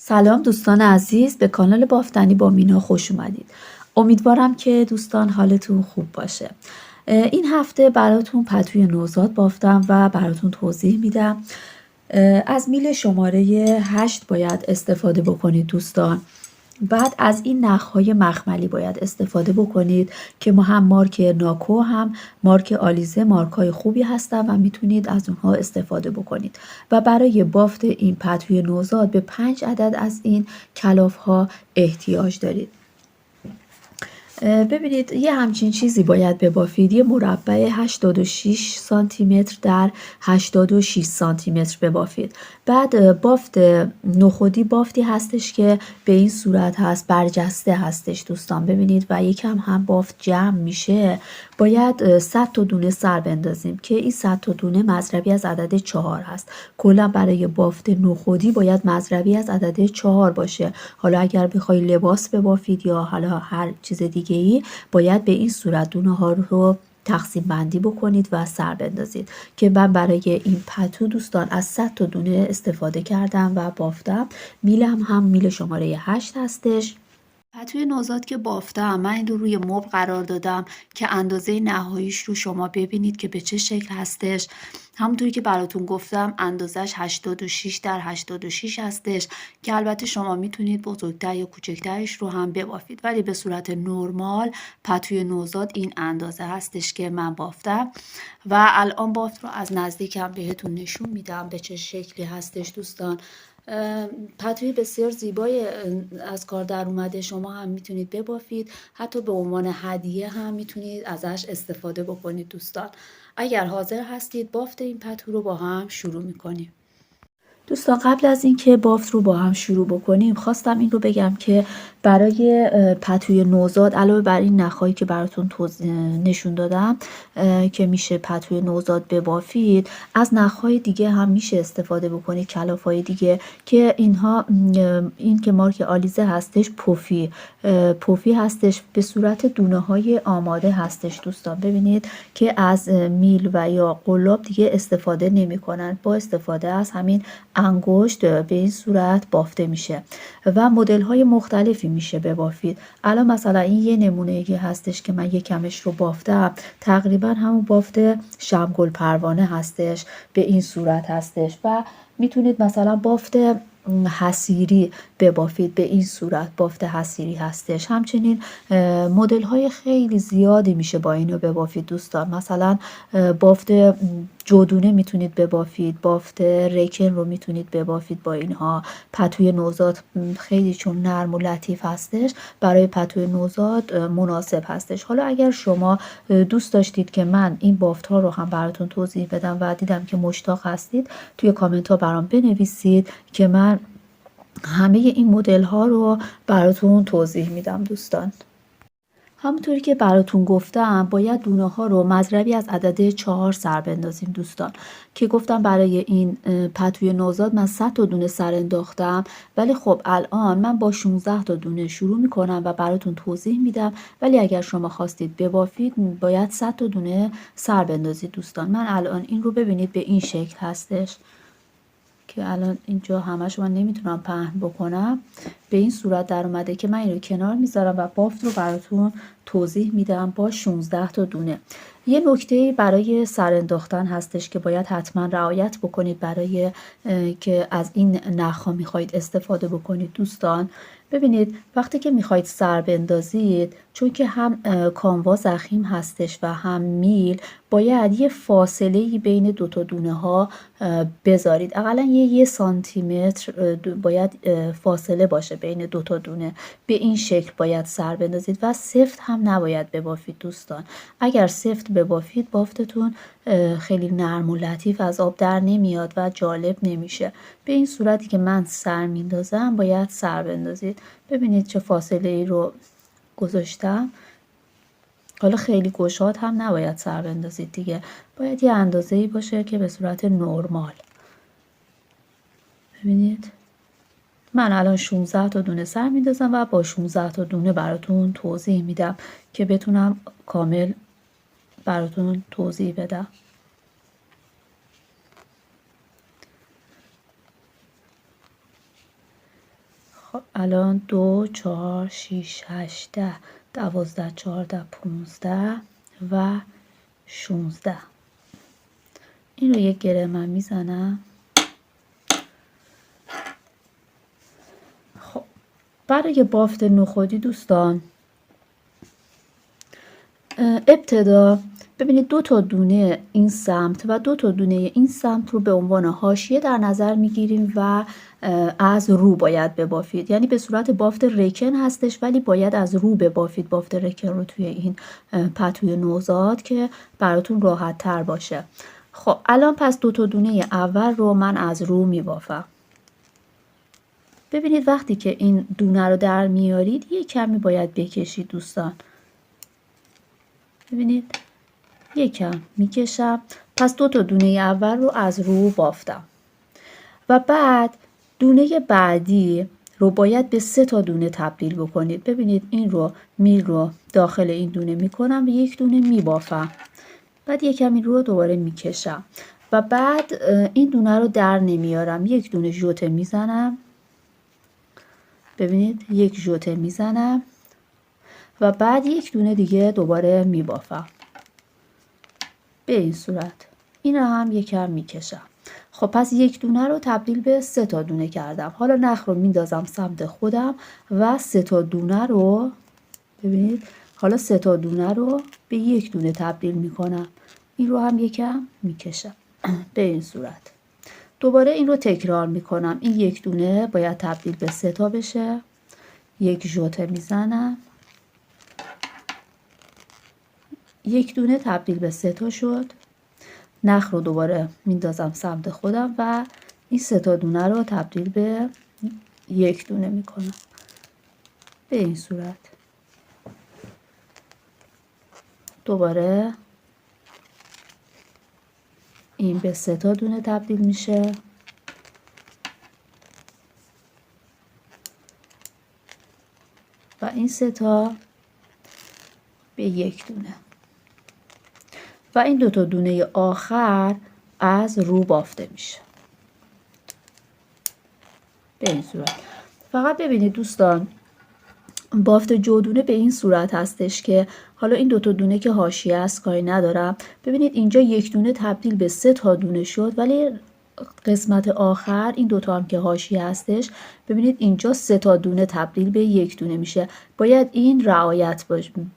سلام دوستان عزیز، به کانال بافتنی با مینا خوش اومدید. امیدوارم که دوستان حالتون خوب باشه. این هفته براتون پتوی نوزاد بافتم و براتون توضیح میدم. از میل شماره 8 باید استفاده بکنید دوستان. بعد از این نخهای مخملی باید استفاده بکنید که ما هم مارک ناکو هم مارک آلیزه مارکای خوبی هستن و میتونید از اونها استفاده بکنید. و برای بافت این پتوی نوزاد به 5 عدد از این کلاف ها احتیاج دارید. ببینید یه همچین چیزی باید ببافید. یه مربع 86 سانتی متر در 86 سانتی متر ببافید. بعد بافت نخودی بافتی هستش که به این صورت هست، برجسته هستش دوستان. ببینید و یکم هم بافت جمع میشه. باید 100 تا دونه سر بندازیم که این 100 تا دونه مضربی از عدد 4 هست. کلا برای بافت نخودی باید مضربی از عدد 4 باشه. حالا اگر بخوای لباس ببافید یا حالا هر چیز دیگه ای باید به این صورت دونه ها رو تقسیم بندی بکنید و سر بندازید که من برای این پتو دوستان از 100 تا دونه استفاده کردم و بافتم. میلم هم میل شماره 8 هستش. پتوی نوزاد که بافتم من این رو روی مبل قرار دادم که اندازه نهاییش رو شما ببینید که به چه شکل هستش. همونطوری که براتون گفتم اندازش 86 در 86 هستش که البته شما میتونید بزرگتر یا کوچکترش رو هم ببافید، ولی به صورت نرمال پتوی نوزاد این اندازه هستش که من بافتم و الان بافت رو از نزدیکم بهتون نشون میدم به چه شکلی هستش دوستان. پتوی بسیار زیبای از کار در اومده، شما هم میتونید ببافید، حتی به عنوان هدیه هم میتونید ازش استفاده بکنید دوستان. اگر حاضر هستید بافت این پتو رو با هم شروع میکنیم. دوستان قبل از اینکه بافت رو با هم شروع بکنیم خواستم این رو بگم که برای پتوی نوزاد علاوه بر این نخایی که براتون نشون دادم که میشه پتوی نوزاد ببافید، از نخهای دیگه هم میشه استفاده بکنید، کلافای دیگه که اینها این که مارک آلیزه هستش پوفی هستش، به صورت دونه های آماده هستش دوستان. ببینید که از میل و یا قلاب دیگه استفاده نمی کنن، با استفاده از همین انگشت به این صورت بافته میشه و مدل های مختلفی میشه ببافید. الان مثلا این یه نمونه هستش که من یکمش رو بافتم، تقریبا همون بافت شمگل پروانه هستش، به این صورت هستش. و میتونید مثلا بافت حصیری ببافید، به این صورت بافت حصیری هستش. همچنین مدل های خیلی زیادی میشه با اینو ببافید دوستان. مثلا بافت جودونه میتونید ببافید، بافت ریکن رو میتونید ببافید با اینها. پتوی نوزاد خیلی چون نرم و لطیف هستش برای پتوی نوزاد مناسب هستش. حالا اگر شما دوست داشتید که من این بافت ها رو هم براتون توضیح بدم و دیدم که مشتاق هستید، توی کامنت ها برام بنویسید که من همه این مدل ها رو براتون توضیح میدم دوستان. همونطوری که براتون گفتم باید دونه ها رو مضربی از عدد 4 سر بندازیم دوستان، که گفتم برای این پتوی نوزاد من 100 تا دونه سر انداختم، ولی خب الان من با 16 تا دونه شروع میکنم و براتون توضیح میدم. ولی اگر شما خواستید ببافید باید 100 تا دونه سر بندازید دوستان. من الان این رو ببینید به این شکل هستش که الان اینجا همش من نمیتونم پهن بکنم، به این صورت در اومده که من این رو کنار میذارم و بافت رو براتون توضیح میدم با 16 تا دونه. یه نکته برای سر انداختن هستش که باید حتما رعایت بکنید برای که از این نخها میخواید استفاده بکنید دوستان. ببینید وقتی که میخواید سر بندازید، چون که هم کاموا ضخیم هستش و هم میل، باید یه فاصله بین دو تا دونه ها بذارید. اقلا یه سانتی متر باید فاصله باشه بین دو تا دونه. به این شکل باید سر بندازید و سفت هم نباید ببافید دوستان. اگر سفت ببافید بافتتون خیلی نرم و لطیف از آب در نمیاد و جالب نمیشه. به این صورتی که من سر میندازم باید سر بندازید. ببینید چه فاصله ای رو گذاشتم. حالا خیلی گشاد هم نباید سر بندازید دیگه، باید یه اندازه‌ای باشه که به صورت نرمال. ببینید من الان 16 تا دونه سر میندازم و با 16 تا دونه براتون توضیح میدم که بتونم کامل براتون توضیح بدم. خب الان 2 4 6 8 10 12 14 15 و 16. این رو یک گره من میزنم. خب برای بافت نخودی دوستان ابتدا ببینید 2 تا دونه این سمت و 2 تا دونه این سمت رو به عنوان حاشیه در نظر میگیریم و از رو باید ببافید. یعنی به صورت بافت رکن هستش ولی باید از رو ببافید بافت رکن رو توی این پتوی نوزاد که براتون راحت تر باشه. خب الان پس 2 تا دونه اول رو من از رو میبافم. ببینید وقتی که این دونه رو در میارید یه کمی باید بکشید دوستان. ببینید یکم میکشم. پس 2 تا دونه اول رو از رو بافتم و بعد دونه بعدی رو باید به 3 تا دونه تبدیل بکنید. ببینید این رو میل رو داخل این دونه میکنم و یک دونه میبافم. بعد یکم این رو دوباره میکشم و بعد این دونه رو در نمیارم. یک دونه ژوته میزنم. ببینید یک ژوته میزنم و بعد یک دونه دیگه دوباره میبافم. به این صورت این رو هم یکم میکشم. خب پس یک دونه رو تبدیل به 3 تا دونه کردم. حالا نخ رو میندازم سمت خودم و 3 تا دونه رو ببینید حالا 3 تا دونه رو به یک دونه تبدیل میکنم. این رو هم یکم میکشم. به این صورت دوباره این رو تکرار میکنم. این یک دونه باید تبدیل به 3 تا بشه. یک ژوته میزنم. یک دونه تبدیل به 3 تا شد. نخ رو دوباره میندازم سمت خودم و این 3 تا دونه رو تبدیل به یک دونه میکنم. به این صورت دوباره این به 3 تا دونه تبدیل میشه و این 3 تا به یک دونه و این 2 تا دونه آخر از رو بافته میشه. به این صورت فقط ببینید دوستان بافت جودونه به این صورت هستش که حالا این 2 تا دونه که حاشیه است کاری ندارم. ببینید اینجا یک دونه تبدیل به 3 تا دونه شد ولی قسمت آخر این 2 تا هم که حاشیه هستش ببینید اینجا 3 تا دونه تبدیل به یک دونه میشه. باید این رعایت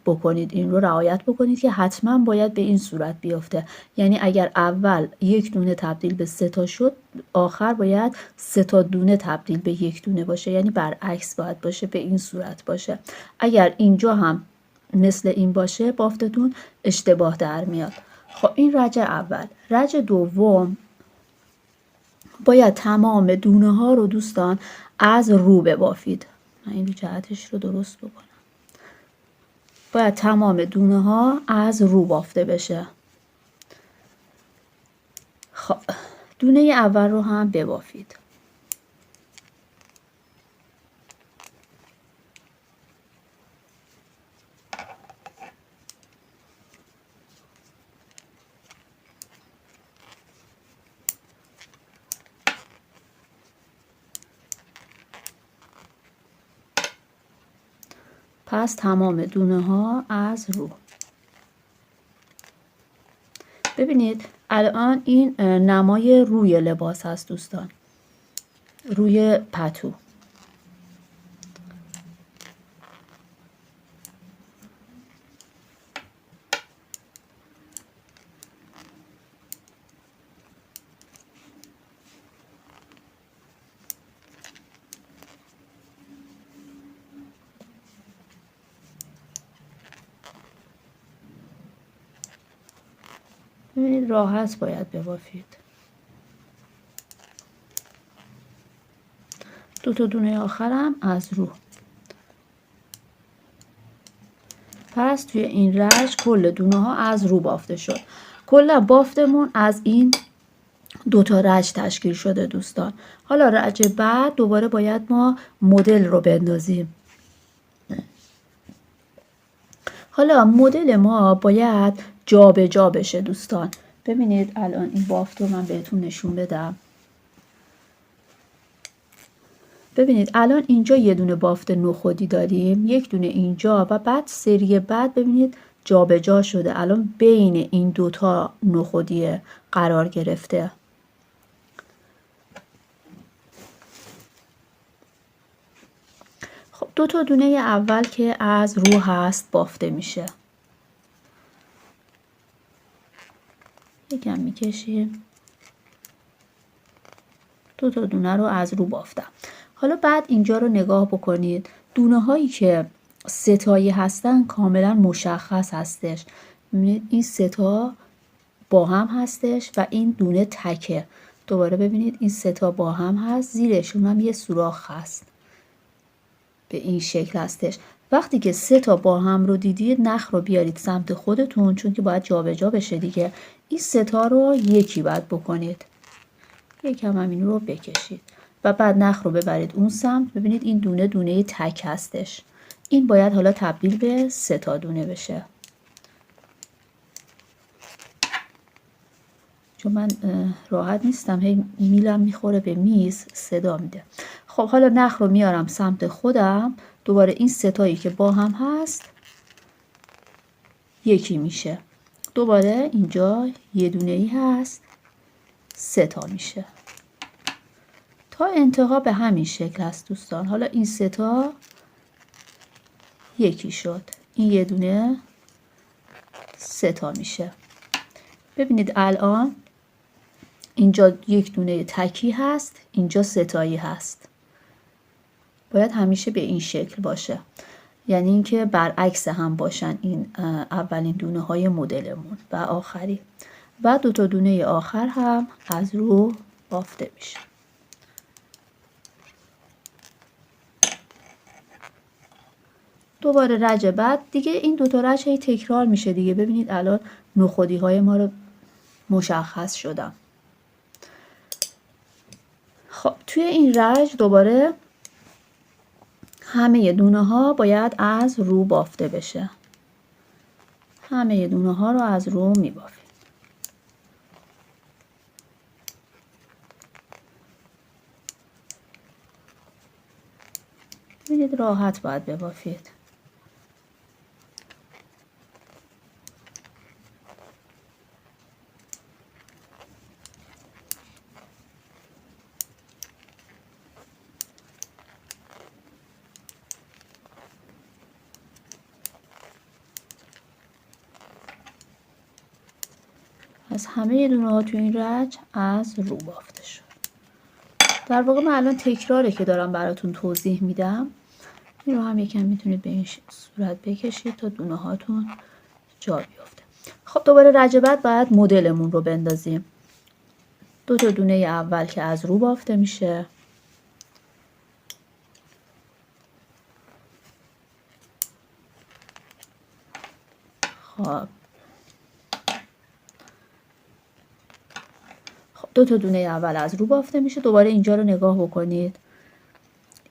بکنید. این رو رعایت بکنید که حتما باید به این صورت بیفته. یعنی اگر اول یک دونه تبدیل به 3 تا شد آخر باید 3 تا دونه تبدیل به یک دونه باشه. یعنی برعکس باید باشه. به این صورت باشه. اگر اینجا هم مثل این باشه بافتتون اشتباه در میاد. خب این رج اول. رج دوم باید تمام دونه ها رو دوستان از رو ببافید. من این جهتش رو درست بکنم. باید تمام دونه ها از رو بافته بشه. خب دونه اول رو هم ببافید. پس تمام دونه ها از رو. ببینید الان این نمای روی لباس هست دوستان. روی پتو. ببینید راحت باید ببافید. 2 تا دونه آخرم از رو. پس توی این رج کل دونه ها از رو بافته شد. کل بافتمون از این 2 تا رج تشکیل شده دوستان. حالا رج بعد دوباره باید ما مدل رو بندازیم. حالا مدل ما باید جابجا بشه دوستان. ببینید الان این بافت رو من بهتون نشون بدم. ببینید الان اینجا یه دونه بافت نخودی داریم، یک دونه اینجا و بعد سری بعد ببینید جابجا شده، الان بین این دوتا نخودی قرار گرفته. خب دو تا دونه اول که از رو هست بافته میشه. یکم میکشیم. دو تا دونه رو از رو بافتم. حالا بعد اینجا رو نگاه بکنید. دونه هایی که ستایی هستن کاملا مشخص هستش. ببینید این ستا با هم هستش و این دونه تکه. دوباره ببینید این ستا با هم هست، زیرشون هم یه سوراخ هست. به این شکل هستش. وقتی که سه تا با هم رو دیدید نخ رو بیارید سمت خودتون، چون که باید جابجا بشه دیگه. این سه تا رو یکی باید بکنید. یکم همین رو بکشید و بعد نخ رو ببرید اون سمت. ببینید این دونه دونه تک هستش. این باید حالا تبدیل به سه تا دونه بشه. چون من راحت نیستم، هی میلم میخوره به میز صدا میده. خب حالا نخ رو میارم سمت خودم. دوباره این ستایی که با هم هست یکی میشه. دوباره اینجا یه دونه ای هست، سه تا میشه. تا انتها به همین شکل هست دوستان. حالا این سه تا یکی شد، این یه دونه سه تا میشه. ببینید الان اینجا یک دونه تکی هست، اینجا ستایی هست. باید همیشه به این شکل باشه، یعنی اینکه برعکس هم باشن این اولین دونه های مدلمون و آخری. و دو تا دونه آخر هم از رو بافته میشه. دوباره رج بعد دیگه این دو تا رج هی تکرار میشه دیگه. ببینید الان نخودی های ما رو مشخص شدن. خب توی این رج دوباره همه دونه ها باید از رو بافته بشه. همه دونه ها رو از رو میبافیم. ببینید راحت باید ببافید. از همه دونه ها تو این رج از رو بافته شد. در واقع من الان تکراره که دارم براتون توضیح میدم. این رو هم یکم میتونید به این صورت بکشید تا دونه هاتون جا بیفته. خب دوباره رج بعد باید مدلمون رو بندازیم. دو تا دونه اول که از رو بافته میشه. خب دو تا دونه اول از رو بافته میشه. دوباره اینجا رو نگاه بکنید.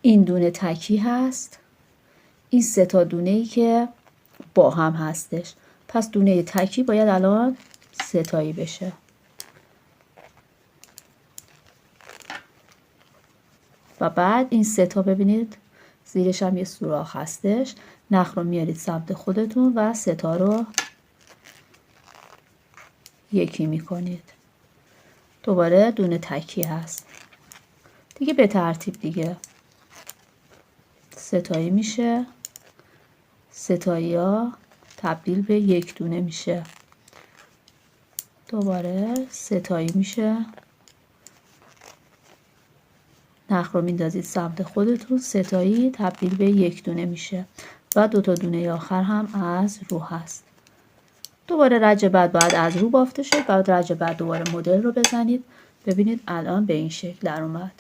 این دونه تکی هست، این سه تا دونه ای که با هم هستش. پس دونه تکی باید الان سه تایی بشه. و بعد این سه تا ببینید زیرش هم یه سوراخ هستش. نخ رو میارید سمت خودتون و سه تا رو یکی میکنید. دوباره دونه تکی هست دیگه، به ترتیب دیگه ستایی میشه. ستایی ها تبدیل به یک دونه میشه. دوباره ستایی میشه. نخ رو میندازید سمت خودتون. ستایی تبدیل به یک دونه میشه و دو تا دونه آخر هم از رو هست. دوباره رج بعد باید از رو بافته شد. بعد رج بعد دوباره مدل رو بزنید. ببینید الان به این شکل در اومد.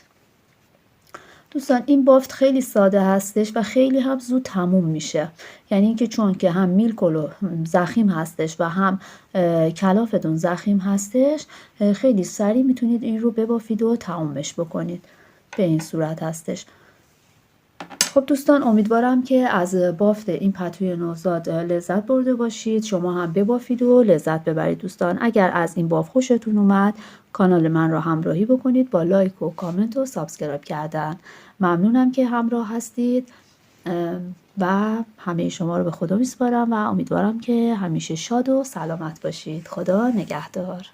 دوستان این بافت خیلی ساده هستش و خیلی هم زود تموم میشه. یعنی اینکه چون که هم میلکلو ضخیم هستش و هم کلافتون ضخیم هستش، خیلی سریع میتونید این رو ببافید و تمومش بکنید. به این صورت هستش. خب دوستان امیدوارم که از بافت این پتوی نوزاد لذت برده باشید. شما هم ببافید و لذت ببرید دوستان. اگر از این بافت خوشتون اومد کانال من را همراهی بکنید با لایک و کامنت و سابسکرایب کردن. ممنونم که همراه هستید و همه شما رو به خدا میسپارم و امیدوارم که همیشه شاد و سلامت باشید. خدا نگهدار.